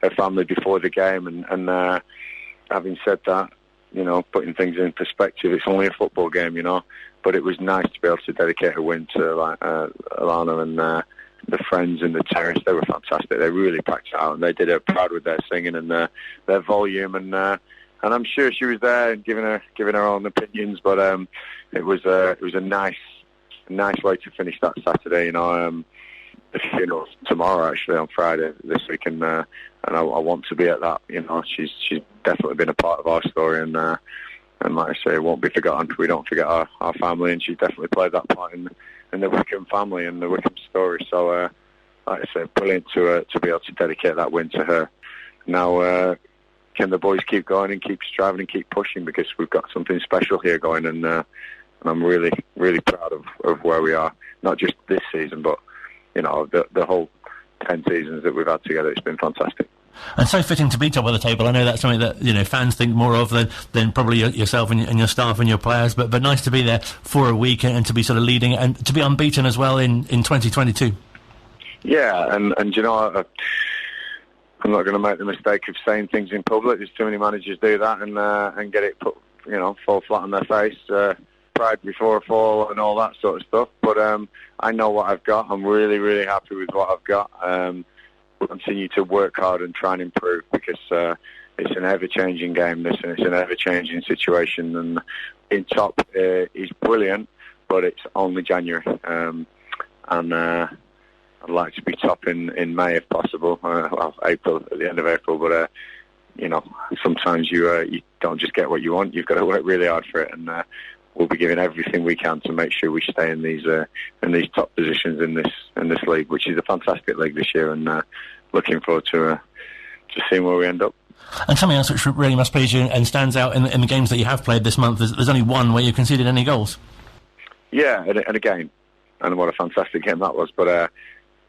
her family before the game, and having said that, you know, putting things in perspective, it's only a football game, you know. But it was nice to be able to dedicate a win to Alana and the friends in the terrace. They were fantastic. They really packed it out, and they did her proud with their singing and their volume. And I'm sure she was there and giving her own opinions. But it was a nice way to finish that Saturday. You know, the funeral's tomorrow, actually, on Friday this week, and I want to be at that. You know, she's definitely been a part of our story, and like I say, it won't be forgotten. We don't forget our family, and she definitely played that part in the Wycombe family and the Wycombe story. So, like I say, brilliant to be able to dedicate that win to her. Now, can the boys keep going and keep striving and keep pushing, because we've got something special here going, and I'm really, really proud of where we are. Not just this season, but you know, the whole 10 seasons that we've had together. It's been fantastic. And so fitting to be top of the table. I know that's something that fans think more of than probably yourself and your staff and your players. But nice to be there for a week and to be sort of leading and to be unbeaten as well in 2022. Yeah, and I'm not going to make the mistake of saying things in public. There's too many managers do that and get it put fall flat on their face. Pride before a fall and all that sort of stuff. But I know what I've got. I'm really, really happy with what I've got. We'll continue to work hard and try and improve because it's an ever-changing game, and it's an ever-changing situation. And in top is brilliant, but it's only January. And I'd like to be top in May if possible. April, at the end of April. But, sometimes you don't just get what you want. You've got to work really hard for it. And we'll be giving everything we can to make sure we stay in these top positions in this league, which is a fantastic league this year, and looking forward to seeing where we end up. And something else which really must please you and stands out in the games that you have played this month, there's only one where you conceded any goals. Yeah, and again, and what a fantastic game that was. But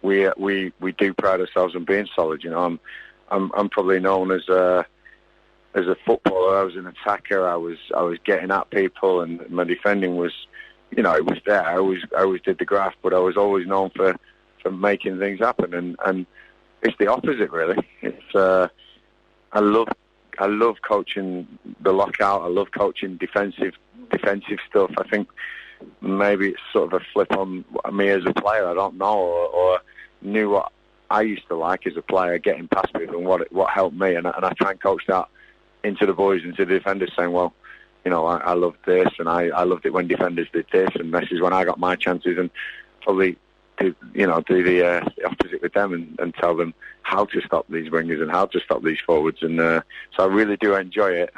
we do pride ourselves on being solid. I'm probably known as a footballer. I was an attacker. I was getting at people, and my defending was, it was there. I always did the graft, but I was always known for making things happen. And it's the opposite, really. It's I love coaching the lockout. I love coaching defensive stuff. I think maybe it's sort of a flip on me as a player. I don't know, or knew what I used to like as a player, getting past people and what helped me, and I try and coach that into the boys, into the defenders, saying, well, I loved this, and I loved it when defenders did this, and this is when I got my chances, and probably do the opposite with them and tell them how to stop these wingers and how to stop these forwards, and so I really do enjoy it.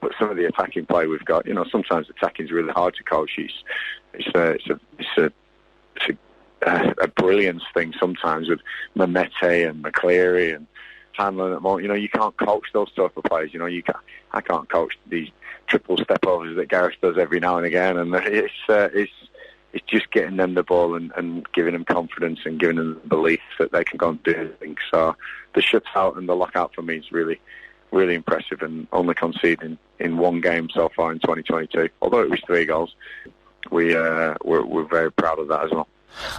But some of the attacking play we've got, sometimes attacking is really hard to coach. It's a brilliance thing sometimes with Mamete and McCleary and handling it more. You can't coach those type of players. I can't coach these triple step overs that Gareth does every now and again, and it's just getting them the ball and giving them confidence and giving them the belief that they can go and do things. So the shutout and the lockout for me is really, really impressive, and only conceding in one game so far in 2022. Although it was 3 goals, we're very proud of that as well.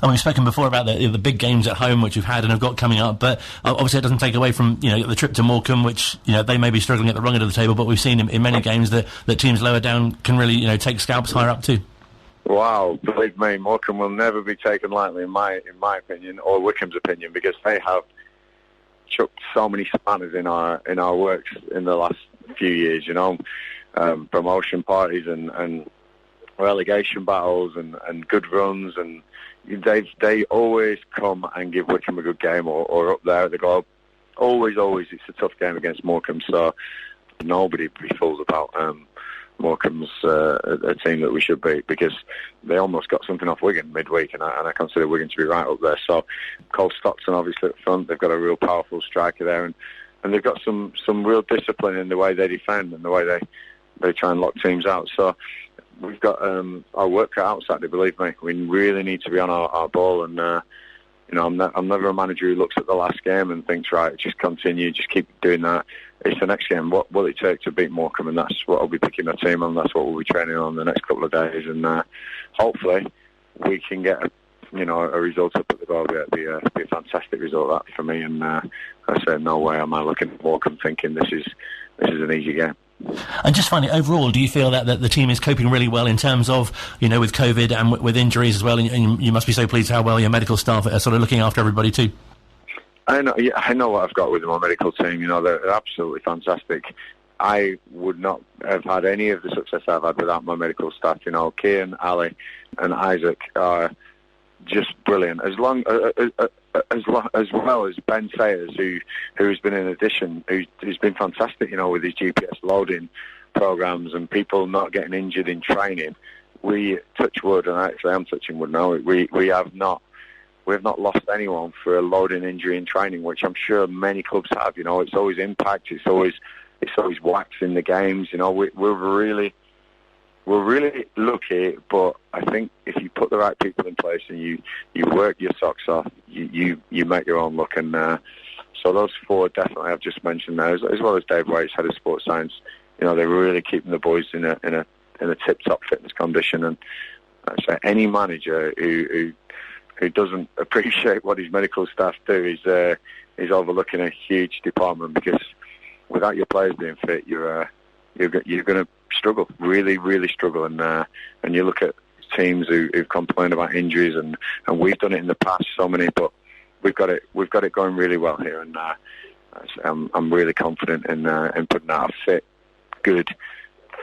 We've spoken before about the big games at home which you've had and have got coming up, but obviously it doesn't take away from the trip to Morecambe, which they may be struggling at the wrong end of the table, but we've seen in many games that teams lower down can really take scalps higher up too. Wow, believe me, Morecambe will never be taken lightly in my opinion, or Wycombe's opinion, because they have chucked so many spanners in our works in the last few years. Promotion parties and relegation battles and good runs, and they always come and give Wycombe a good game, or up there at the Globe. Always, it's a tough game against Morecambe, so nobody be fooled about Morecambe's a team that we should beat, because they almost got something off Wigan midweek, and I consider Wigan to be right up there. So Cole Stockton obviously up front, they've got a real powerful striker there, and they've got some real discipline in the way they defend and the way they try and lock teams out. So we've got our work cut out Saturday, believe me. We really need to be on our ball, and I'm never a manager who looks at the last game and thinks, right, just continue, just keep doing that. It's the next game. What will it take to beat Morecambe? And that's what I'll be picking my team on. That's what we'll be training on the next couple of days, and hopefully we can get a result up at the Globe. It'd be a fantastic result that for me, and I say no way am I looking at Morecambe thinking this is an easy game. And just finally, overall, do you feel that the team is coping really well in terms of, with COVID and with injuries as well? And you must be so pleased how well your medical staff are sort of looking after everybody too. I know what I've got with my medical team. They're absolutely fantastic. I would not have had any of the success I've had without my medical staff. Kieran, Ali, and Isaac are just brilliant. As well as Ben Sayers, who's been in addition, who's been fantastic, with his GPS loading programs and people not getting injured in training. We touch wood, and actually I'm touching wood now. We have not lost anyone for a loading injury in training, which I'm sure many clubs have. It's always impact. It's always wax in the games. We're really lucky, but I think if you put the right people in place and you work your socks off, you make your own luck. And So those four definitely I've just mentioned there, as well as Dave Waits, head of sports science. You know, they're really keeping the boys in a tip-top fitness condition. And so any manager who doesn't appreciate what his medical staff do is overlooking a huge department, because without your players being fit, you're going to struggle, really, really struggle. And you look at teams who've complained about injuries, and we've done it in the past, so many, but we've got it going really well here, and I'm really confident in putting out a fit, good,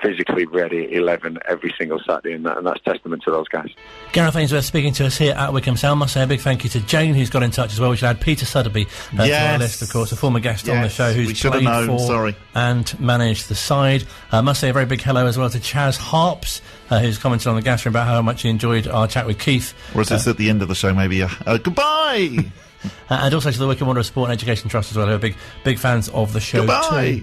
physically ready 11 every single Saturday, and that's testament to those guys. Gareth Ainsworth speaking to us here at Wycombe Sound. Must say a big thank you to Jane, who's got in touch as well. We should add Peter Sudderby to our list, of course, a former guest on the show who's played for and managed the side. Must say a very big hello as well to Chaz Harps, who's commented on the gas room about how much he enjoyed our chat with Keith. Or is this at the end of the show, maybe? Goodbye! And also to the Wycombe Wanderers Sport and Education Trust as well, who are big fans of the show too.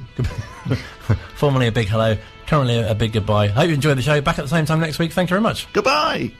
Formerly a big hello, currently a big goodbye. Hope you enjoyed the show. Back at the same time next week. Thank you very much. Goodbye!